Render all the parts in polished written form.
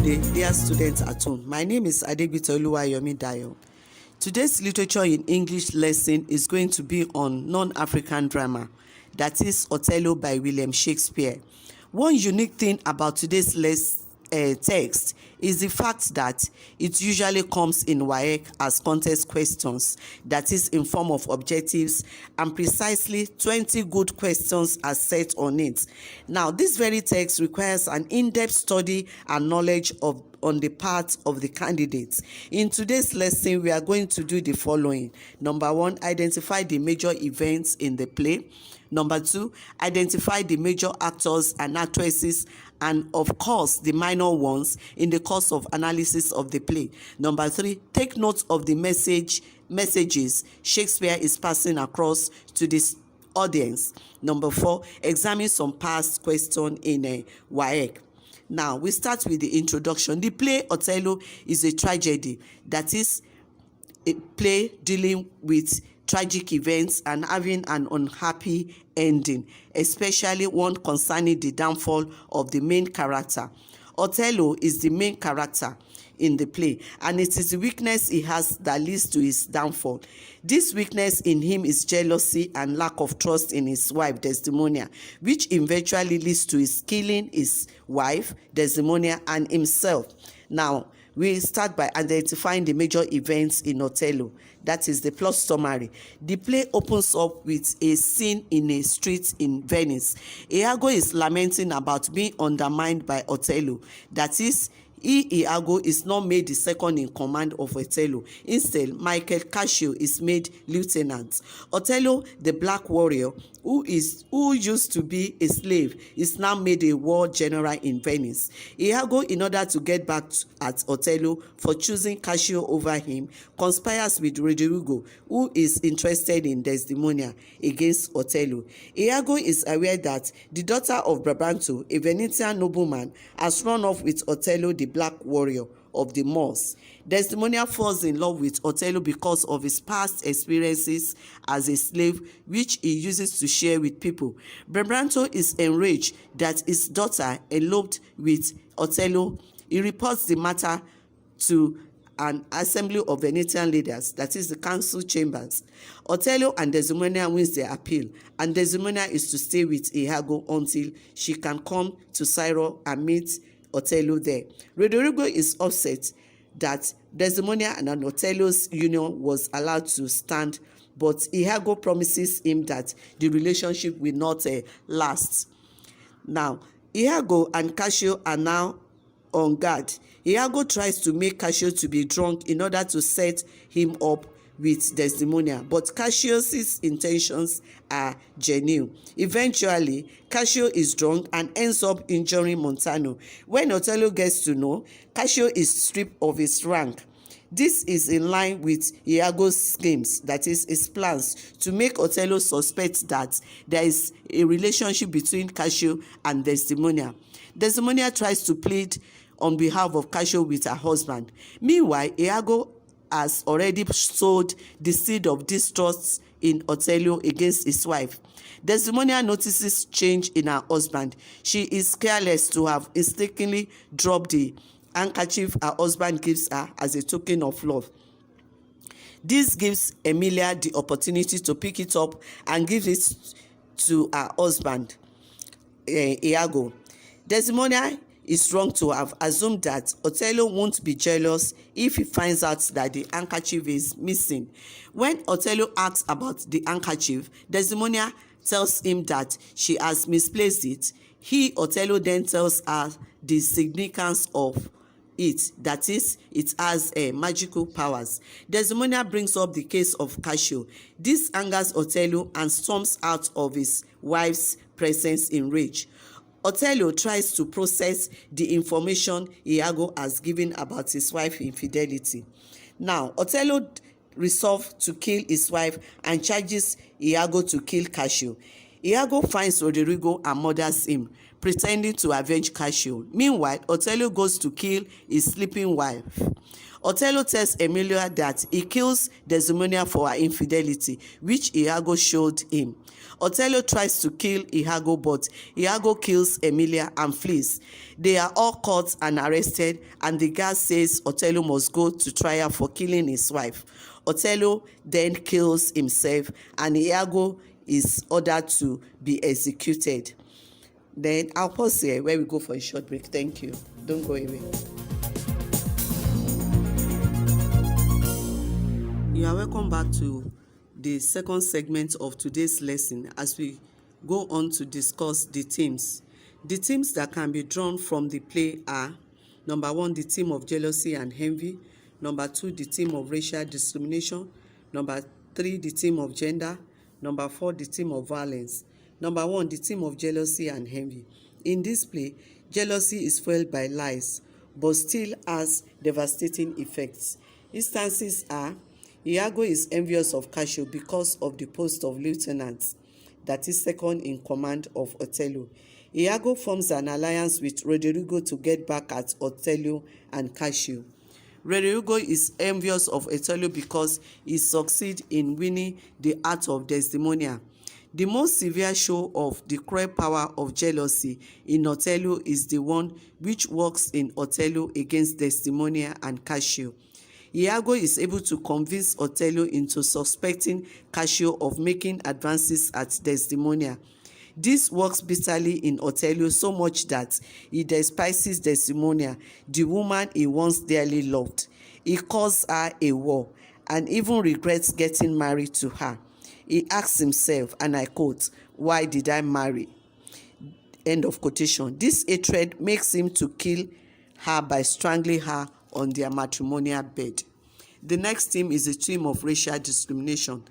good day, dear students at home. My name is Adegbite Oluwayomi Dayo. Today's literature in English lesson is going to be on non-African drama, that is Othello by William Shakespeare. One unique thing about today's text is the fact that it usually comes in Waec as contest questions, that is in form of objectives, and precisely 20 good questions are set on it. Now, this very text requires an in-depth study and knowledge on the part of the candidates. In today's lesson, we are going to do the following. Number 1, identify the major events in the play. Number 2, identify the major actors and actresses, and of course the minor ones in the course of analysis of the play. Number 3, take note of the messages Shakespeare is passing across to this audience. Number 4, examine some past questions in Waec. Now, we start with the introduction. The play Othello is a tragedy, that is a play dealing with tragic events and having an unhappy ending, especially one concerning the downfall of the main character. Othello is the main character in the play, and it is the weakness he has that leads to his downfall. This weakness in him is jealousy and lack of trust in his wife Desdemona, which eventually leads to his killing his wife Desdemona and himself. Now, we start by identifying the major events in Othello. That is the plot summary. The play opens up with a scene in a street in Venice. Iago is lamenting about being undermined by Othello. That is, Iago is not made the second in command of Othello. Instead, Michael Cassio is made lieutenant. Othello, the black warrior, who used to be a slave, is now made a war general in Venice. Iago, in order to get back at Othello for choosing Cassio over him, conspires with Roderigo, who is interested in Desdemona, against Othello. Iago is aware that the daughter of Brabantio, a Venetian nobleman, has run off with Othello, the black warrior of the Moors. Desdemona falls in love with Othello because of his past experiences as a slave, which he uses to share with people. Brabantio is enraged that his daughter eloped with Othello. He reports the matter to an assembly of Venetian leaders, that is the council chambers. Othello and Desdemona wins their appeal, and Desdemona is to stay with Iago until she can come to Cairo and meet Othello there. Roderigo is upset that Desdemona and Othello's union was allowed to stand, but Iago promises him that the relationship will not last. Now, Iago and Cassio are now on guard. Iago tries to make Cassio to be drunk in order to set him up with Desdemona, but Cassio's intentions are genuine. Eventually, Cassio is drunk and ends up injuring Montano. When Othello gets to know, Cassio is stripped of his rank. This is in line with Iago's schemes, that is, his plans to make Othello suspect that there is a relationship between Cassio and Desdemona. Desdemona tries to plead on behalf of Cassio with her husband. Meanwhile, Iago has already sowed the seed of distrust in Othello against his wife. Desdemona notices change in her husband. She is careless to have mistakenly dropped the handkerchief her husband gives her as a token of love. This gives Emilia the opportunity to pick it up and give it to her husband, Iago. Desdemona is wrong to have assumed that Othello won't be jealous if he finds out that the handkerchief is missing. When Othello asks about the handkerchief, Desdemona tells him that she has misplaced it. Othello then tells her the significance of it, that is, it has magical powers. Desdemona brings up the case of Cassio. This angers Othello and storms out of his wife's presence in rage. Othello tries to process the information Iago has given about his wife's infidelity. Now, Othello resolves to kill his wife and charges Iago to kill Cassio. Iago finds Roderigo and murders him. pretending to avenge Cassio. Meanwhile, Othello goes to kill his sleeping wife. Othello tells Emilia that he kills Desdemona for her infidelity, which Iago showed him. Othello tries to kill Iago, but Iago kills Emilia and flees. They are all caught and arrested, and the guard says Othello must go to trial for killing his wife. Othello then kills himself, and Iago is ordered to be executed. Then I'll pause here where we go for a short break. Thank you. Don't go away. You are welcome back to the second segment of today's lesson as we go on to discuss the themes. The themes that can be drawn from the play are: number 1, the theme of jealousy and envy; number 2, the theme of racial discrimination; number 3, the theme of gender; number 4, the theme of violence. Number 1, the theme of jealousy and envy. In this play, jealousy is fueled by lies, but still has devastating effects. Instances are: Iago is envious of Cassio because of the post of lieutenant, that is second in command of Othello. Iago forms an alliance with Roderigo to get back at Othello and Cassio. Roderigo is envious of Othello because he succeeds in winning the heart of Desdemona. The most severe show of the cruel power of jealousy in Othello is the one which works in Othello against Desdemona and Cassio. Iago is able to convince Othello into suspecting Cassio of making advances at Desdemona. This works bitterly in Othello so much that he despises Desdemona, the woman he once dearly loved. He calls her a whore and even regrets getting married to her. He asks himself, and I quote, "Why did I marry?" End of quotation. This hatred makes him to kill her by strangling her on their matrimonial bed. The next theme is the theme of racial discrimination.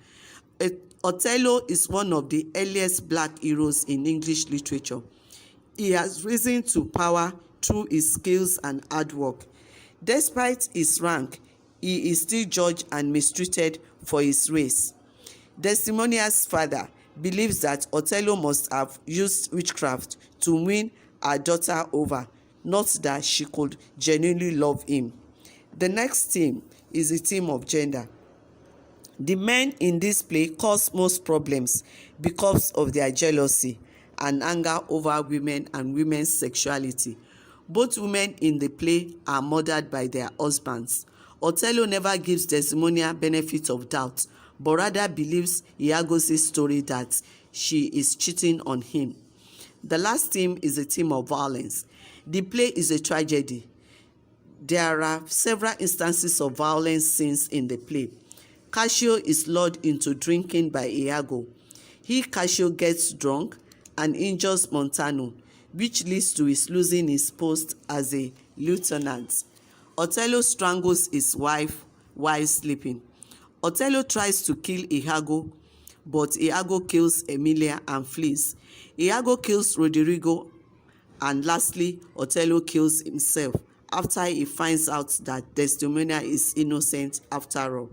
Othello is one of the earliest black heroes in English literature. He has risen to power through his skills and hard work. Despite his rank, he is still judged and mistreated for his race. Desdemona's father believes that Othello must have used witchcraft to win her daughter over, not that she could genuinely love him. The next theme is the theme of gender. The men in this play cause most problems because of their jealousy and anger over women and women's sexuality. Both women in the play are murdered by their husbands. Othello never gives Desdemona benefit of doubt, but rather believes Iago's story that she is cheating on him. The last theme is the theme of violence. The play is a tragedy. There are several instances of violence scenes in the play. Cassio is lured into drinking by Iago. Cassio gets drunk and injures Montano, which leads to his losing his post as a lieutenant. Othello strangles his wife while sleeping. Othello tries to kill Iago, but Iago kills Emilia and flees. Iago kills Roderigo, and lastly, Othello kills himself after he finds out that Desdemona is innocent after all.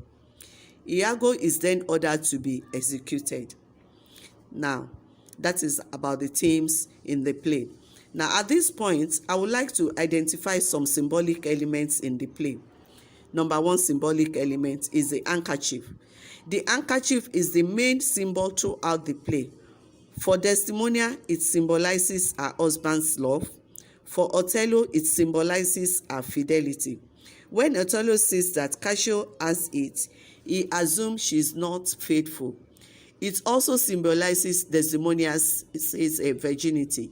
Iago is then ordered to be executed. Now, that is about the themes in the play. Now, at this point, I would like to identify some symbolic elements in the play. Number 1 symbolic element is the handkerchief. The handkerchief is the main symbol throughout the play. For Desdemona, it symbolizes her husband's love. For Othello, it symbolizes her fidelity. When Othello sees that Cassio has it, he assumes she is not faithful. It also symbolizes Desdemona's virginity.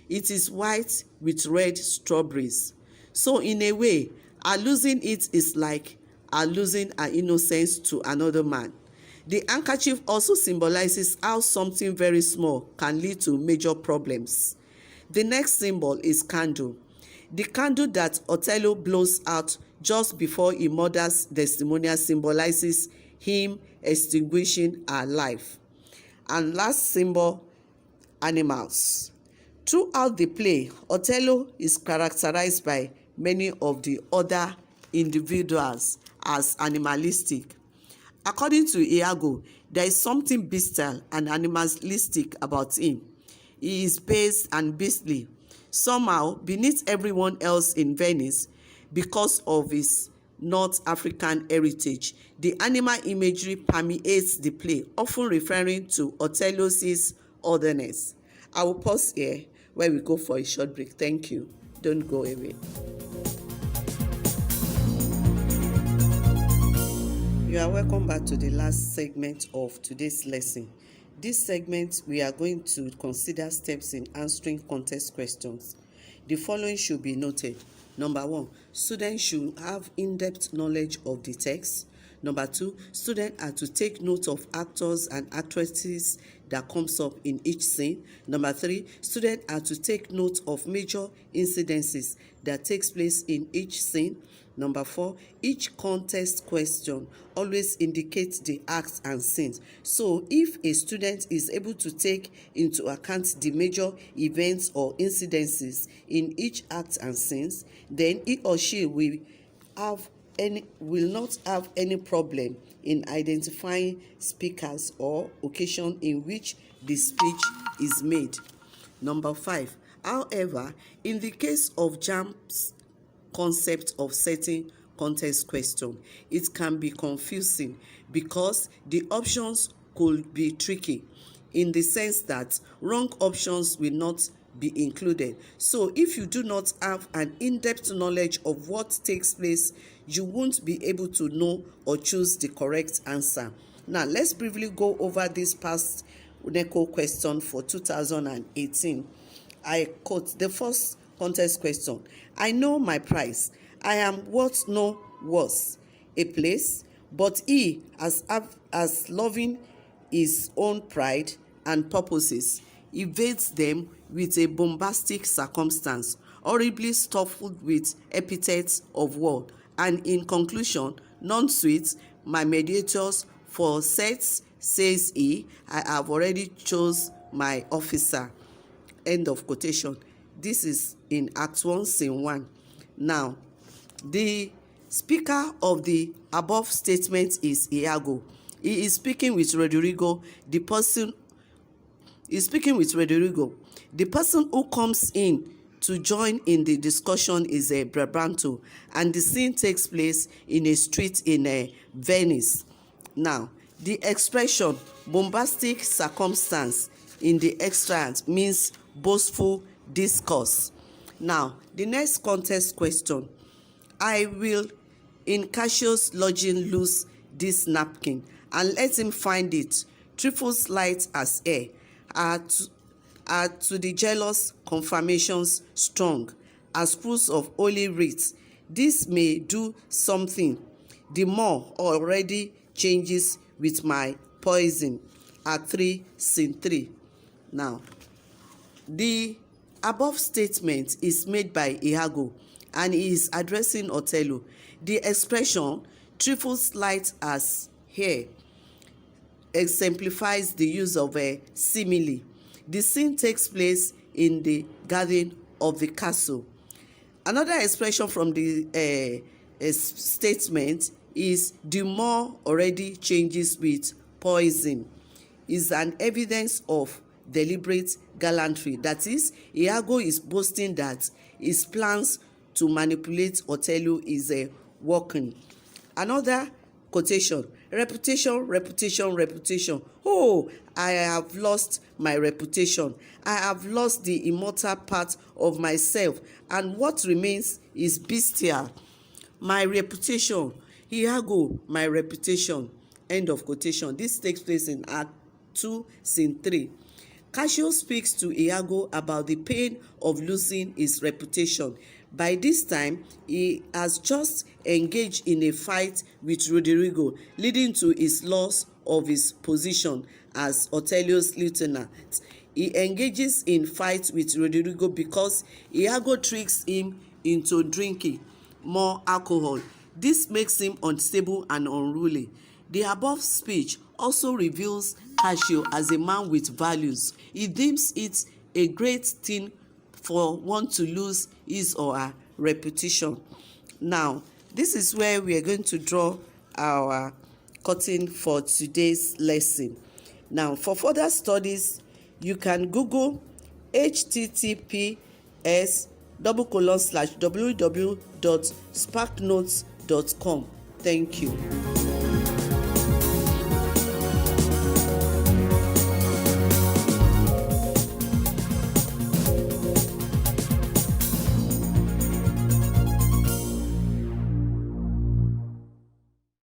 It is white with red strawberries. So in a way, her losing it is like her losing her innocence to another man. The handkerchief also symbolizes how something very small can lead to major problems. The next symbol is candle. The candle that Othello blows out just before he murders Desdemona symbolizes him extinguishing her life. And last symbol, animals. Throughout the play, Othello is characterized by many of the other individuals as animalistic. According to Iago, there is something bestial and animalistic about him. He is base and beastly, somehow beneath everyone else in Venice because of his North African heritage. The animal imagery permeates the play, often referring to Othello's otherness. I will pause here where we go for a short break. Thank you. Don't go away. You are welcome back to the last segment of today's lesson. This segment, we are going to consider steps in answering contest questions. The following should be noted. Number 1, students should have in-depth knowledge of the text. Number 2, students are to take note of actors and actresses that comes up in each scene. Number 3, students are to take note of major incidences that takes place in each scene. Number 4, each contest question always indicates the acts and scenes. So if a student is able to take into account the major events or incidences in each act and scenes, then he or she will not have any problem in identifying speakers or occasion in which the speech is made. Number 5, however, in the case of JAMB's concept of setting contest question, it can be confusing because the options could be tricky in the sense that wrong options will not be included. So if you do not have an in-depth knowledge of what takes place, you won't be able to know or choose the correct answer. Now let's briefly go over this past Neco question for 2018. I quote the first contest question. I know my price. I am what no was a place, but he as loving his own pride and purposes evades them with a bombastic circumstance, horribly stuffed with epithets of war, and in conclusion, none sweet my mediators for Ssce, says he, I have already chose my officer. End of quotation. This is in Act 1, Scene 1. Now, the speaker of the above statement is Iago. He is speaking with Rodrigo. The person who comes in to join in the discussion is a Brabranto, and the scene takes place in a street in Venice. Now, the expression bombastic circumstance in the extract means boastful discourse. Now, the next contest question. I will in Cassius' lodging lose this napkin, and let him find it. Trifles light as air are to the jealous confirmations strong as screws of holy writ. This may do something. The more already changes with my poison. Act 3, Scene 3. Now, the above statement is made by Iago and he is addressing Othello. The expression trifles light as hair exemplifies the use of a simile. The scene takes place in the garden of the castle. Another expression from the statement is the more already changes with poison, is an evidence of deliberate gallantry. That is, Iago is boasting that his plans to manipulate Othello is working. Another quotation, reputation. Oh, I have lost my reputation. I have lost the immortal part of myself, and what remains is bestial. My reputation, Iago, my reputation. End of quotation. This takes place in Act 2, Scene 3. Cassius speaks to Iago about the pain of losing his reputation. By this time, he has just engaged in a fight with Rodrigo, leading to his loss of his position as Othello's lieutenant. He engages in fight with Rodrigo because Iago tricks him into drinking more alcohol. This makes him unstable and unruly. The above speech also reveals Cassius as a man with values. He deems it a great thing for one to lose his or her reputation. Now, this is where we are going to draw our curtain for today's lesson. Now, for further studies, you can Google https://www.sparknotes.com. Thank you.